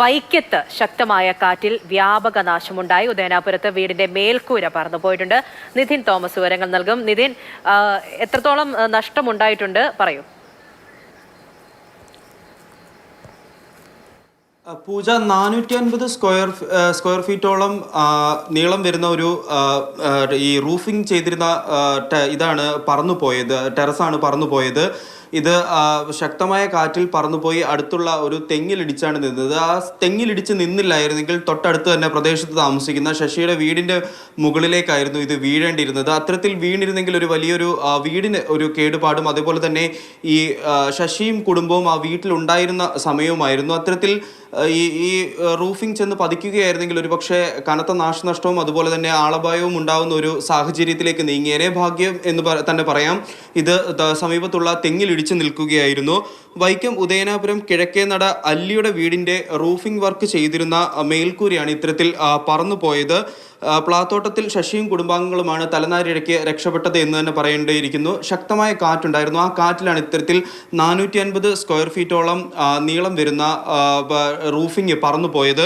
വൈക്കത്ത് ശക്തമായ കാറ്റിൽ വ്യാപക നാശമുണ്ടായി. ഉദയനാപുരത്ത് വീടിന്റെ മേൽക്കൂര പറന്നുപോയിട്ടുണ്ട്. നിതിൻ തോമസ് വിവരങ്ങൾ നൽകും. നിതിൻ, എത്രത്തോളം നഷ്ടമുണ്ടായിട്ടുണ്ട് പറയൂ. പൂജ 450 സ്ക്വയർ ഫീറ്റോളം നീളം വരുന്ന ഒരു ഈ റൂഫിംഗ് ചെയ്തിരുന്ന ഇതാണ് പറന്നുപോയത്, ടെറസാണ് പറന്നുപോയത്. ഇത് ശക്തമായ കാറ്റിൽ പറന്നുപോയി അടുത്തുള്ള ഒരു തെങ്ങിലിടിച്ചാണ് നിന്നത്. ആ തെങ്ങിലിടിച്ച് നിന്നില്ലായിരുന്നെങ്കിൽ തൊട്ടടുത്ത് തന്നെ പ്രദേശത്ത് താമസിക്കുന്ന ശശിയുടെ വീടിൻ്റെ മുകളിലേക്കായിരുന്നു ഇത് വീഴേണ്ടിയിരുന്നത്. അത്തരത്തിൽ വീണിരുന്നെങ്കിൽ ഒരു വലിയൊരു വീടിന് ഒരു കേടുപാടും അതുപോലെ തന്നെ ഈ ശശിയും കുടുംബവും ആ വീട്ടിലുണ്ടായിരുന്ന സമയവുമായിരുന്നു. അത്തരത്തിൽ ഈ റൂഫിംഗ് ചെന്ന് പതിക്കുകയായിരുന്നെങ്കിൽ ഒരുപക്ഷെ കനത്ത നാശനഷ്ടവും അതുപോലെ തന്നെ ആളപായവും ഉണ്ടാകുന്ന ഒരു സാഹചര്യത്തിലേക്ക് നീങ്ങിയേനെ. ഭാഗ്യം എന്ന് തന്നെ പറയാം, ഇത് സമീപത്തുള്ള തെങ്ങിലിടിച്ച് നിൽക്കുകയായിരുന്നു. വൈക്കം ഉദയനാപുരം കിഴക്കേനട അല്ലിയുടെ വീടിന്റെ റൂഫിംഗ് വർക്ക് ചെയ്തിരുന്ന മേൽക്കൂരയാണ് ഇത്തരത്തിൽ പറന്നുപോയത്. പ്ലാത്തോട്ടത്തിൽ ശശിയും കുടുംബാംഗങ്ങളുമാണ് തലനാരിഴയ്ക്ക് രക്ഷപ്പെട്ടത് എന്ന് തന്നെ പറയേണ്ടിയിരിക്കുന്നു. ശക്തമായ കാറ്റുണ്ടായിരുന്നു. ആ കാറ്റിലാണ് ഇത്തരത്തിൽ 450 സ്ക്വയർ ഫീറ്റോളം നീളം വരുന്ന റൂഫിംഗ് പറന്നുപോയത്.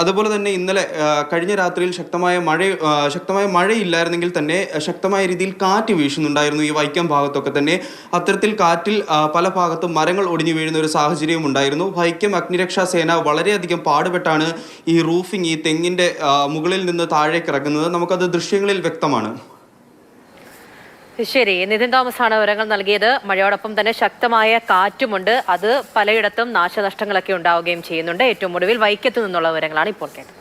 അതുപോലെ തന്നെ ഇന്നലെ കഴിഞ്ഞ രാത്രിയിൽ ശക്തമായ മഴയില്ലായിരുന്നെങ്കിൽ തന്നെ ശക്തമായ രീതിയിൽ കാറ്റ് വീശുന്നുണ്ടായിരുന്നു ഈ വൈക്കം ഭാഗത്തൊക്കെ തന്നെ. അത്തരത്തിൽ കാറ്റിൽ പല ഭാഗത്തും മരങ്ങൾ ഒടിഞ്ഞു വീഴുന്ന ഒരു സാഹചര്യവും ഉണ്ടായിരുന്നു. വൈക്കം അഗ്നിരക്ഷാ സേന വളരെയധികം പാടുപെട്ടാണ് ഈ റൂഫിംഗ്, ഈ തെങ്ങിന്റെ മുകളിൽ നിന്ന് താഴേക്ക് ഇറങ്ങുന്നത്. നമുക്കത് ദൃശ്യങ്ങളിൽ വ്യക്തമാണ്. ശരി, നിതിൻ തോമസ് ആണ് വിവരങ്ങൾ നൽകിയത്. മഴയോടൊപ്പം തന്നെ ശക്തമായ കാറ്റുമുണ്ട്. അത് പലയിടത്തും നാശനഷ്ടങ്ങളൊക്കെ ഉണ്ടാവുകയും ചെയ്യുന്നുണ്ട്. ഏറ്റവും ഒടുവിൽ വൈക്കത്ത് നിന്നുള്ള വിവരങ്ങളാണ് ഇപ്പോൾ കേട്ടത്.